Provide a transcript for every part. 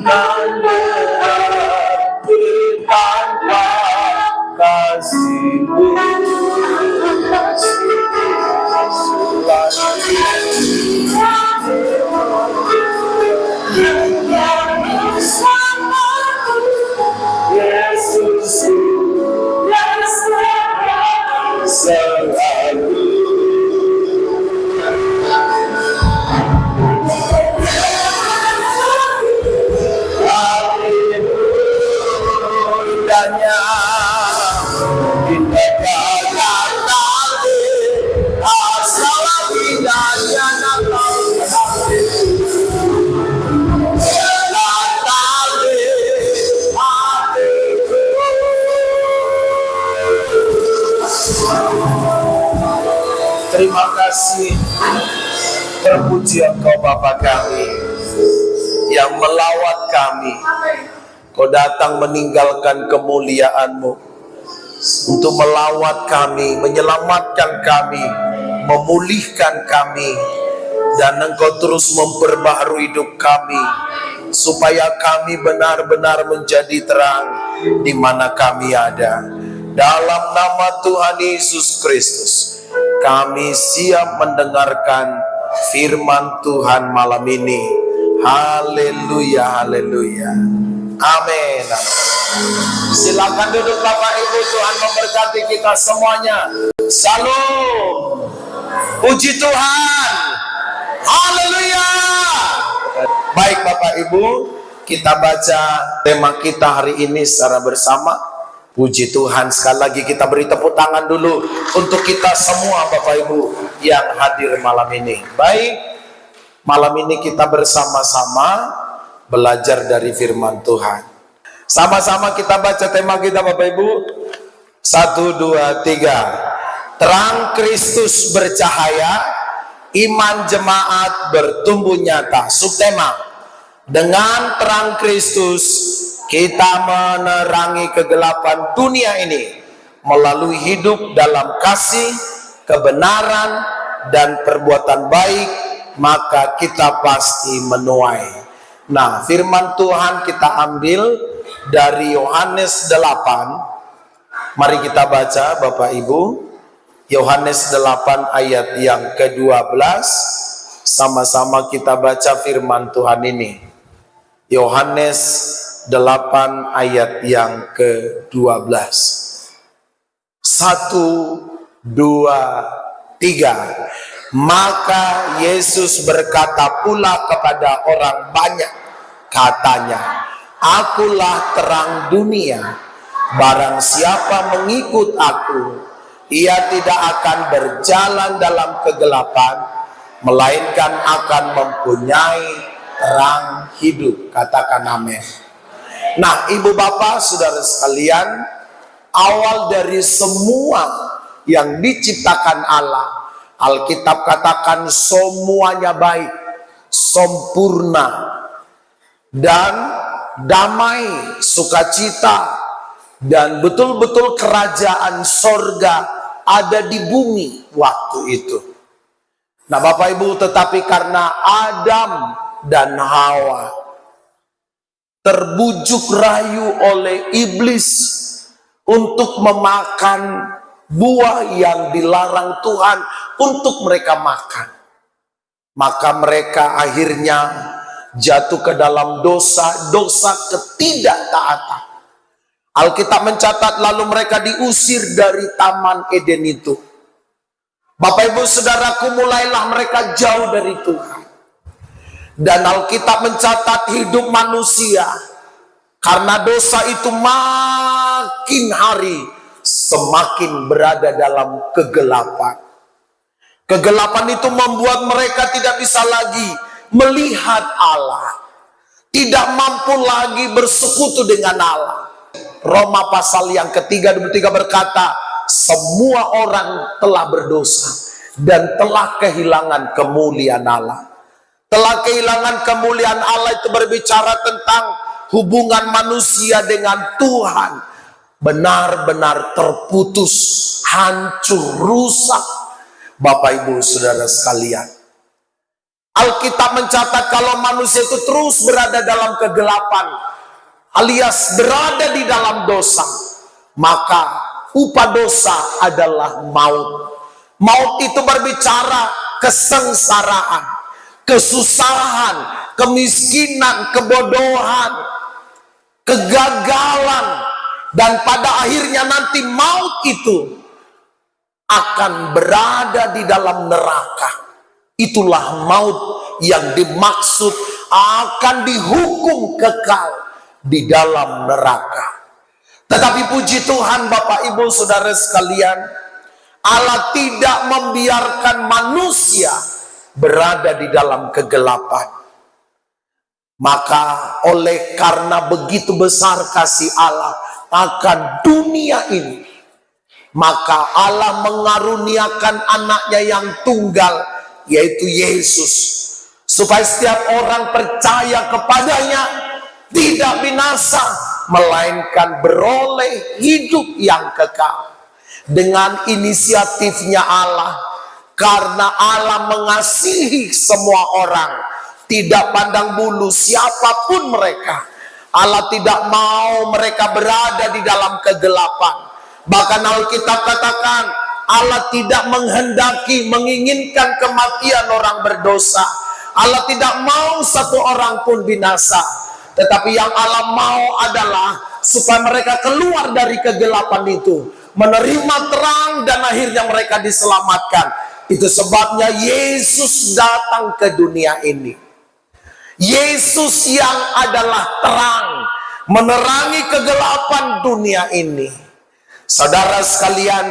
dan berarti tanpa kasih-Mu. Yesus selalu. Indahnya asal indahnya Natal. Terima kasih, terpuji Engkau Bapa kami yang melawat kami. Kau datang meninggalkan kemuliaan-Mu untuk melawat kami, menyelamatkan kami, memulihkan kami, dan Engkau terus memperbaharui hidup kami supaya kami benar-benar menjadi terang di mana kami ada. Dalam nama Tuhan Yesus Kristus, kami siap mendengarkan firman Tuhan malam ini. Haleluya, haleluya. Amin. Silakan duduk Bapak Ibu, Tuhan memberkati kita semuanya. Salam. Puji Tuhan. Haleluya. Baik Bapak Ibu, kita baca tema kita hari ini secara bersama. Puji Tuhan, sekali lagi kita beri tepuk tangan dulu untuk kita semua Bapak Ibu yang hadir malam ini. Baik, malam ini kita bersama-sama belajar dari firman Tuhan. Sama-sama kita baca tema kita Bapak Ibu. 1, 2, 3. Terang Kristus bercahaya, iman jemaat bertumbuh nyata. Subtema, dengan terang Kristus kita menerangi kegelapan dunia ini melalui hidup dalam kasih, kebenaran, dan perbuatan baik, maka kita pasti menuai. Nah, firman Tuhan kita ambil dari Yohanes 8. Mari kita baca Bapak Ibu. Yohanes 8 ayat yang ke-12. Sama-sama kita baca firman Tuhan ini. Yohanes 8 ayat yang ke-12. 1, 2, 3. Maka Yesus berkata pula kepada orang banyak, katanya, akulah terang dunia. Barang siapa mengikut aku, ia tidak akan berjalan dalam kegelapan, melainkan akan mempunyai terang hidup. Katakan amin. Nah, Ibu Bapak, Saudara sekalian, awal dari semua yang diciptakan Allah, Alkitab katakan semuanya baik, sempurna, dan damai, sukacita, dan betul-betul kerajaan sorga ada di bumi waktu itu. Nah Bapak Ibu, tetapi karena Adam dan Hawa terbujuk rayu oleh iblis untuk memakan buah yang dilarang Tuhan untuk mereka makan, maka mereka akhirnya jatuh ke dalam dosa ketidaktaatan. Alkitab mencatat lalu mereka diusir dari Taman Eden itu. Bapak Ibu Saudaraku, mulailah mereka jauh dari Tuhan. Dan Alkitab mencatat hidup manusia karena dosa itu makin hari semakin berada dalam kegelapan. Kegelapan itu membuat mereka tidak bisa lagi melihat Allah, tidak mampu lagi bersekutu dengan Allah. Roma pasal yang ke-3 berkata, semua orang telah berdosa dan telah kehilangan kemuliaan Allah. Telah kehilangan kemuliaan Allah itu berbicara tentang hubungan manusia dengan Tuhan benar-benar terputus, hancur, rusak. Bapak Ibu Saudara sekalian, Alkitab mencatat kalau manusia itu terus berada dalam kegelapan, alias berada di dalam dosa, maka upah dosa adalah maut. Maut itu berbicara kesengsaraan, kesusahan, kemiskinan, kebodohan, kegagalan, dan pada akhirnya nanti maut itu akan berada di dalam neraka. Itulah maut yang dimaksud akan dihukum kekal di dalam neraka. Tetapi puji Tuhan Bapak Ibu Saudara sekalian, Allah tidak membiarkan manusia berada di dalam kegelapan. Maka oleh karena begitu besar kasih Allah akan dunia ini, maka Allah mengaruniakan anaknya yang tunggal, yaitu Yesus, supaya setiap orang percaya kepadanya tidak binasa, melainkan beroleh hidup yang kekal. Dengan inisiatifnya Allah, karena Allah mengasihi semua orang, tidak pandang bulu siapapun mereka, Allah tidak mau mereka berada di dalam kegelapan. Bahkan Alkitab katakan Allah tidak menghendaki, menginginkan kematian orang berdosa. Allah tidak mau satu orang pun binasa, tetapi yang Allah mau adalah supaya mereka keluar dari kegelapan itu, menerima terang, dan akhirnya mereka diselamatkan. Itu sebabnya Yesus datang ke dunia ini. Yesus yang adalah terang, menerangi kegelapan dunia ini. Saudara sekalian,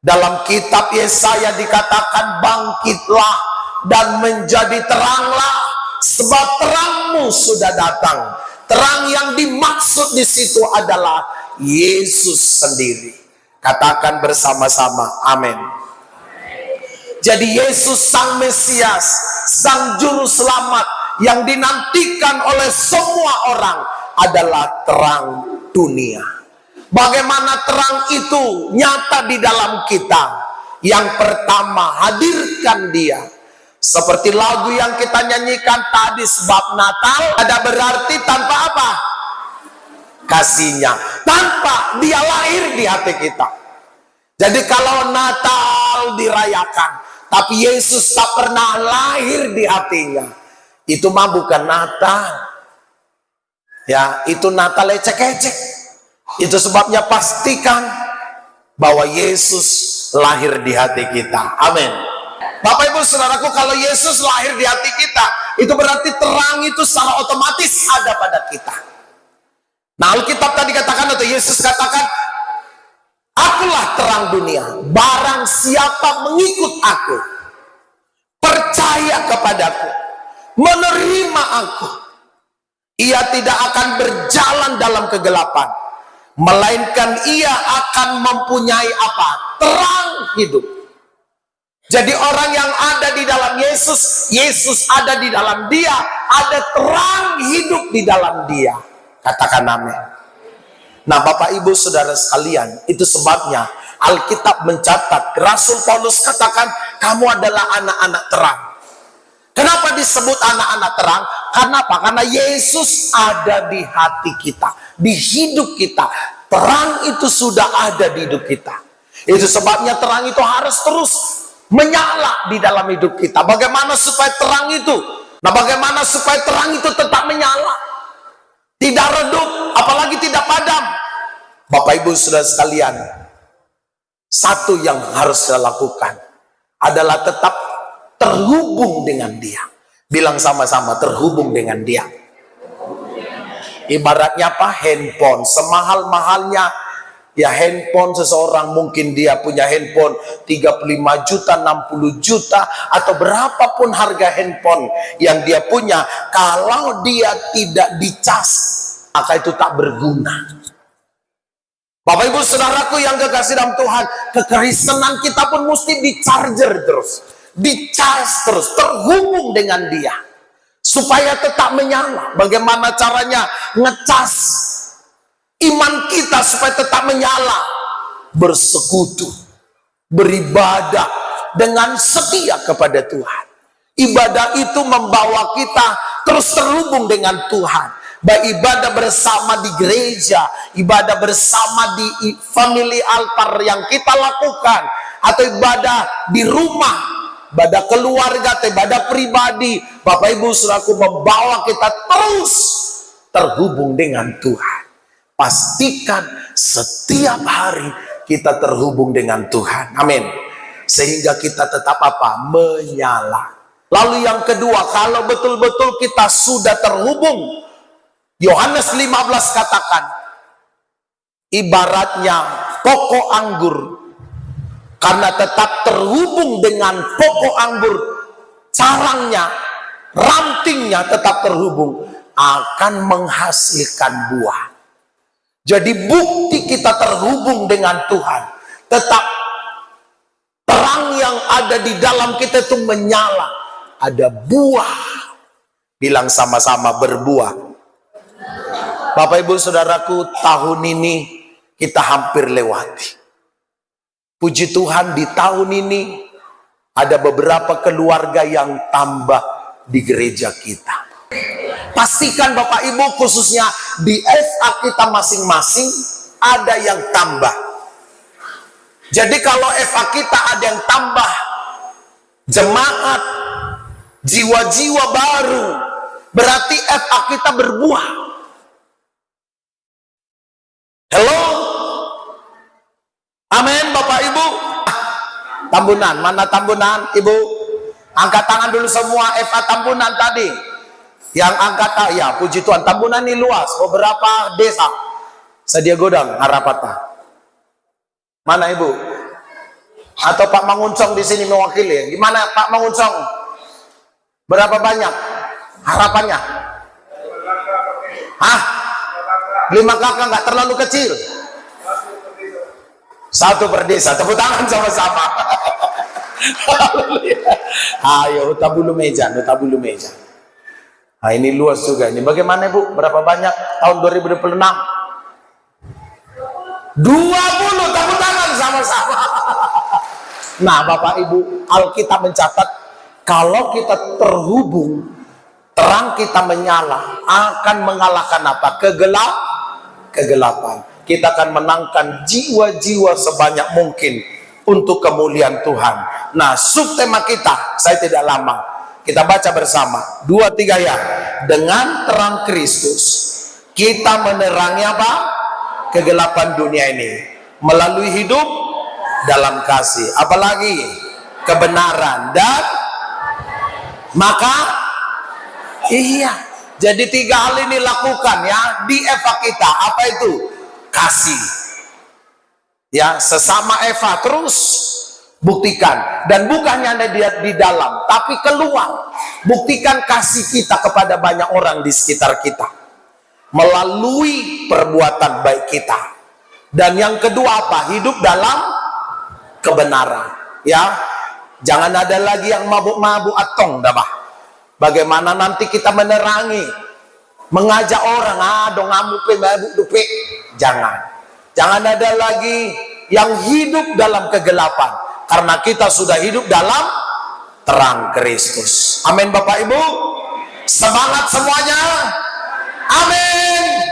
dalam kitab Yesaya dikatakan, bangkitlah dan menjadi teranglah, sebab terangmu sudah datang. Terang yang dimaksud di situ adalah Yesus sendiri. Katakan bersama-sama, amin. Jadi Yesus sang Mesias, sang juru selamat yang dinantikan oleh semua orang adalah terang dunia. Bagaimana terang itu nyata di dalam kita? Yang pertama, hadirkan Dia. Seperti lagu yang kita nyanyikan tadi, sebab Natal ada berarti tanpa apa? Kasihnya. Tanpa Dia lahir di hati kita. Jadi kalau Natal dirayakan, tapi Yesus tak pernah lahir di hatinya, itu mah bukan Natal. Ya, itu Natal ecek-ecek. Itu sebabnya pastikan bahwa Yesus lahir di hati kita. Amin. Bapak Ibu Saudaraku, kalau Yesus lahir di hati kita, itu berarti terang itu secara otomatis ada pada kita. Nah, Alkitab tadi katakan, atau Yesus katakan, akulah terang dunia. Barang siapa mengikut aku, percaya kepadaku, menerima aku, ia tidak akan berjalan dalam kegelapan, melainkan ia akan mempunyai apa? Terang hidup. Jadi orang yang ada di dalam Yesus, Yesus ada di dalam dia, ada terang hidup di dalam dia. Katakan amin. Nah Bapak Ibu Saudara sekalian, itu sebabnya Alkitab mencatat, Rasul Paulus katakan, kamu adalah anak-anak terang. Kenapa disebut anak-anak terang? Karena apa? Karena Yesus ada di hati kita, di hidup kita. Terang itu sudah ada di hidup kita. Itu sebabnya terang itu harus terus menyala di dalam hidup kita. Bagaimana supaya terang itu? Nah, bagaimana supaya terang itu tetap menyala? Tidak redup, apalagi tidak padam. Bapak Ibu Saudara sekalian, satu yang harus kita lakukan adalah tetap terhubung dengan Dia. Bilang sama-sama, terhubung dengan Dia. Ibaratnya apa? Handphone. Semahal-mahalnya ya handphone seseorang, mungkin dia punya handphone 35 juta, 60 juta, atau berapapun harga handphone yang dia punya, kalau dia tidak dicas, maka itu tak berguna. Bapak Ibu Saudaraku yang kekasih dalam Tuhan, kekristenan kita pun mesti di-charger terus, di-charge terus, terhubung dengan Dia, supaya tetap menyala. Bagaimana caranya? Ngecas iman kita supaya tetap menyala. Bersekutu, beribadah dengan setia kepada Tuhan. Ibadah itu membawa kita terus terhubung dengan Tuhan. Baik ibadah bersama di gereja, ibadah bersama di family altar yang kita lakukan, atau ibadah di rumah, ibadah keluarga, atau ibadah pribadi. Bapak Ibu Saudaraku, membawa kita terus terhubung dengan Tuhan. Pastikan setiap hari kita terhubung dengan Tuhan. Amin. Sehingga kita tetap apa? Menyala. Lalu yang kedua, kalau betul-betul kita sudah terhubung, Yohanes 15 katakan, ibaratnya pokok anggur, karena tetap terhubung dengan pokok anggur, carangnya, rantingnya tetap terhubung, akan menghasilkan buah. Jadi bukti kita terhubung dengan Tuhan, tetap terang yang ada di dalam kita itu menyala, ada buah. Bilang sama-sama, berbuah. Bapak Ibu Saudaraku, tahun ini kita hampir lewati. Puji Tuhan, di tahun ini ada beberapa keluarga yang tambah di gereja kita. Pastikan Bapak Ibu, khususnya di FA kita masing-masing ada yang tambah. Jadi kalau FA kita ada yang tambah jemaat, jiwa-jiwa baru, berarti FA kita berbuah. Hello? Amin Bapak Ibu. Tambunan, mana Tambunan Ibu? Angkat tangan dulu semua FA Tambunan tadi. Yang angkat, ya puji Tuhan, Tambunan ini luas, beberapa desa. Sedia Godang, Harapata. Mana Ibu? Atau Pak Manguncong di sini mewakili? Gimana Pak Manguncong? Berapa banyak harapannya? Hah? 5 kakak nggak terlalu kecil? 1 per desa. Tepuk tangan sama-sama. Ayo, tabulu meja, tabulu meja. Nah, ini luas juga ini. Bagaimana Bu? Berapa banyak tahun 2026? 20, tepuk tangan sama-sama. Nah, Bapak Ibu, Alkitab mencatat kalau kita terhubung, terang kita menyala, akan mengalahkan apa? Kegelapan. Kita akan menangkan jiwa-jiwa sebanyak mungkin untuk kemuliaan Tuhan. Nah, subtema kita, saya tidak lama. Kita baca bersama 2-3 ya. Dengan terang Kristus kita menerangi apa? Kegelapan dunia ini melalui hidup dalam kasih, apalagi kebenaran dan maka iya. Jadi 3 hal ini lakukan ya di Eva kita. Apa itu? Kasih. Ya, sesama Eva terus buktikan, dan bukannya ada di dalam, tapi keluar. Buktikan kasih kita kepada banyak orang di sekitar kita melalui perbuatan baik kita. Dan yang kedua apa? Hidup dalam kebenaran. Ya, jangan ada lagi yang mabuk-mabuk atong, dah bah. Bagaimana nanti kita menerangi, mengajak orang, dong ngamuk mabuk dupe. Jangan ada lagi yang hidup dalam kegelapan. Karena kita sudah hidup dalam terang Kristus. Amin Bapak Ibu. Semangat semuanya. Amin.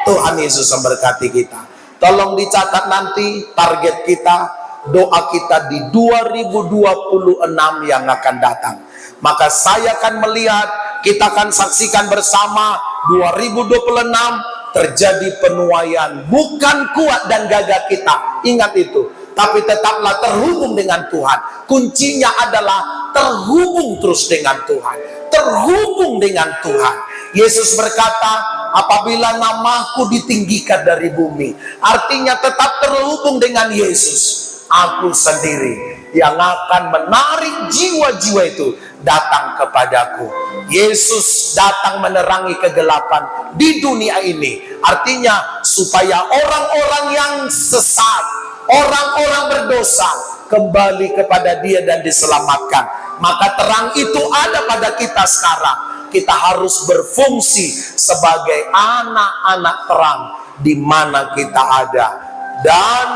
Tuhan Yesus memberkati kita. Tolong dicatat nanti target kita, doa kita di 2026 yang akan datang. Maka saya akan melihat, kita akan saksikan bersama 2026 terjadi penuaian. Bukan kuat dan gagah kita. Ingat itu. Tapi tetaplah terhubung dengan Tuhan. Kuncinya adalah terhubung terus dengan Tuhan. Terhubung dengan Tuhan. Yesus berkata, apabila namaku ditinggikan dari bumi, artinya tetap terhubung dengan Yesus. Aku sendiri yang akan menarik jiwa-jiwa itu datang kepadaku. Yesus datang menerangi kegelapan di dunia ini. Artinya supaya orang-orang yang sesat, orang-orang berdosa kembali kepada Dia dan diselamatkan. Maka terang itu ada pada kita sekarang. Kita harus berfungsi sebagai anak-anak terang di mana kita ada, dan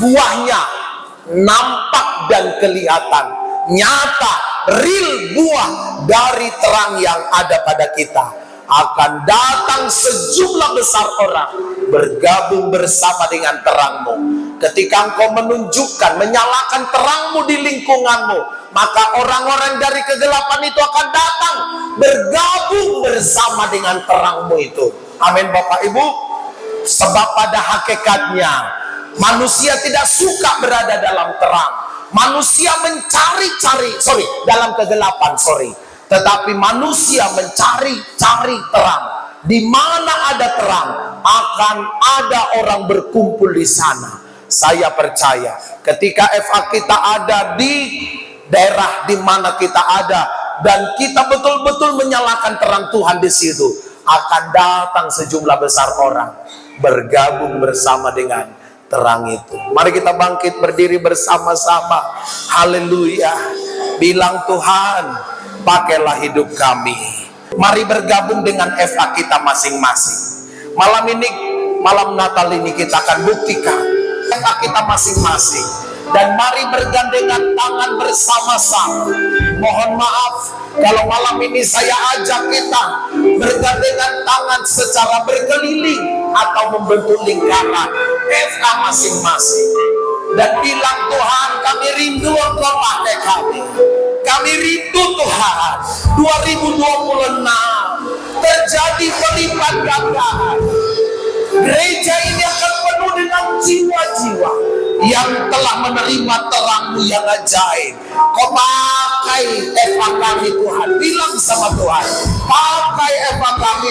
buahnya nampak dan kelihatan nyata real buah dari terang yang ada pada kita. Akan datang sejumlah besar orang bergabung bersama dengan terangmu. Ketika engkau menunjukkan, menyalakan terangmu di lingkunganmu, maka orang-orang dari kegelapan itu akan datang bergabung bersama dengan terangmu itu. Amin Bapak Ibu. Sebab pada hakikatnya manusia tidak suka berada dalam terang. Manusia mencari-cari, dalam kegelapan, tetapi manusia mencari-cari terang. Di mana ada terang, akan ada orang berkumpul di sana. Saya percaya ketika FA kita ada di daerah di mana kita ada, dan kita betul-betul menyalakan terang Tuhan di situ, akan datang sejumlah besar orang bergabung bersama dengan terang itu. Mari kita bangkit berdiri bersama-sama. Haleluya. Bilang, Tuhan, pakailah hidup kami. Mari bergabung dengan FA kita masing-masing. Malam ini, malam Natal ini, kita akan buktikan FA kita masing-masing. Dan mari bergandengan tangan bersama-sama. Mohon maaf kalau malam ini saya ajak kita bergandengan tangan secara berkeliling atau membentuk lingkaran FA masing-masing. Dan bilang, Tuhan, kami rindu Engkau pakai kami. Kami rindu Tuhan 2026 terjadi pelipat gandahan. Gereja ini akan penuh dengan jiwa-jiwa yang telah menerima terang-Mu yang ajaib. Kau pakai FA kami Tuhan. Bilang sama Tuhan, pakai FA kami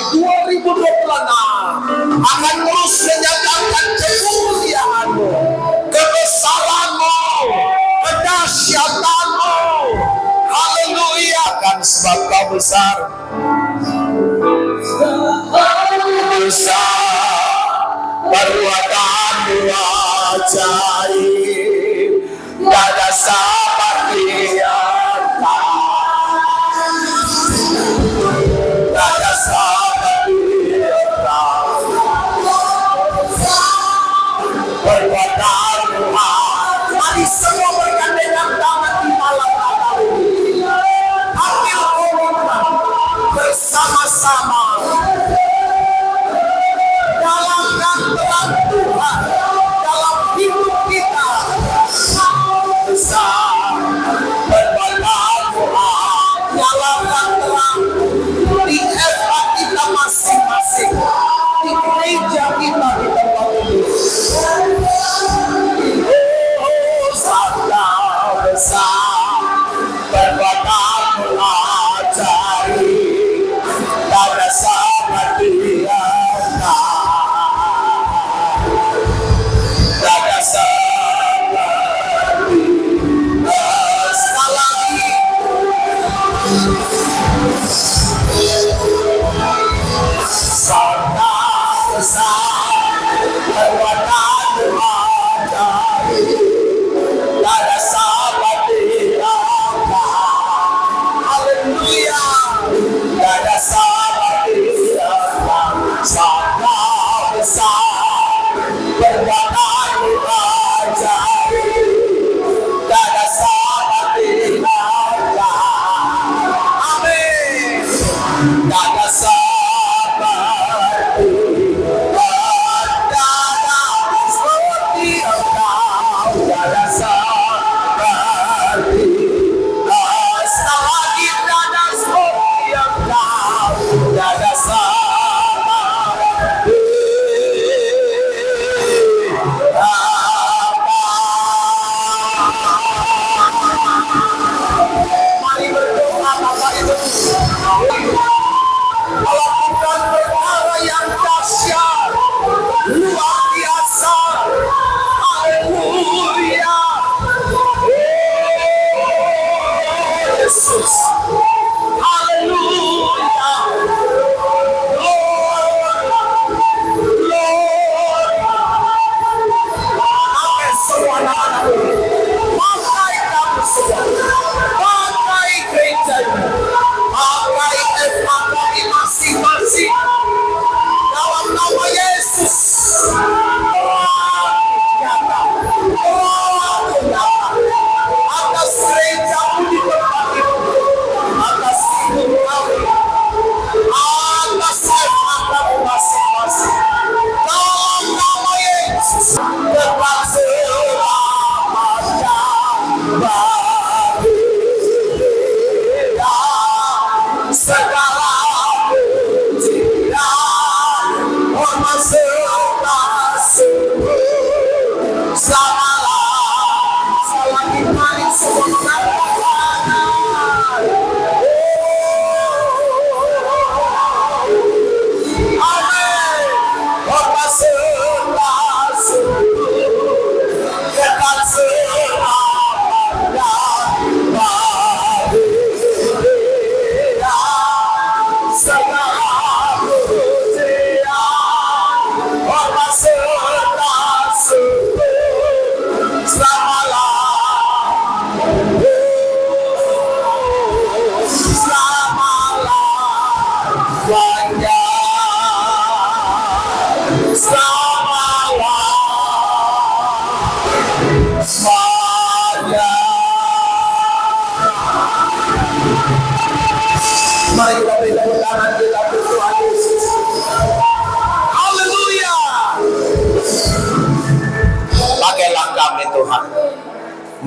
2026 akan terus menyatakan kemuliaan-Mu, kebesaran-Mu, kedahsyatan-Mu. Haleluya. Kan sebab Kau besar, besar perbuatan-Mu ajaib, tak ada seperti yang tak ada seperti yang perbuatan-Mu. Mari semua bergandengan tangan di malam Natal ini. Ambil komitmen bersama-sama dalam terang Tuhan dalam hidup kita. Besar perbuatan-Mu, nyalakan terang di FA kita masing-masing, di gereja kita di tempat ini. Besar perbuatan-Mu ajaib, tak ada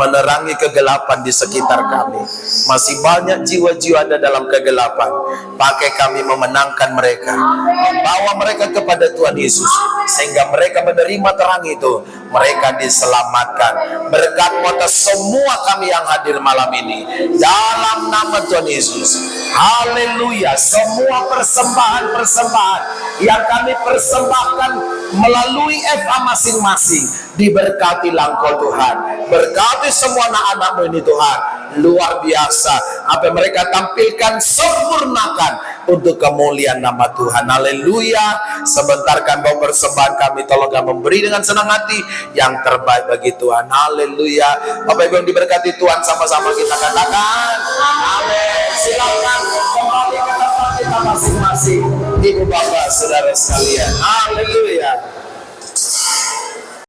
menerangi kegelapan di sekitar kami. Masih banyak jiwa-jiwa ada dalam kegelapan. Pakai kami memenangkan mereka, membawa mereka kepada Tuhan Yesus, sehingga mereka menerima terang itu, mereka diselamatkan. Berkat atas semua kami yang hadir malam ini, dalam nama Tuhan Yesus. Haleluya. Semua persembahan-persembahan yang kami persembahkan melalui FA masing-masing, diberkatilah Engkau Tuhan. Berkati semua anak-anak-Mu ini Tuhan, luar biasa. Apa yang mereka tampilkan, sempurnakan untuk kemuliaan nama Tuhan. Haleluya. Sebentarkan bawa persembahan kami, tolong kami memberi dengan senang hati yang terbaik bagi Tuhan. Haleluya. Bapak Ibu yang diberkati Tuhan, sama-sama kita katakan amin. Silakan kembali ke tempat kita masing-masing, Ibu Bapak Saudara sekalian. Haleluya.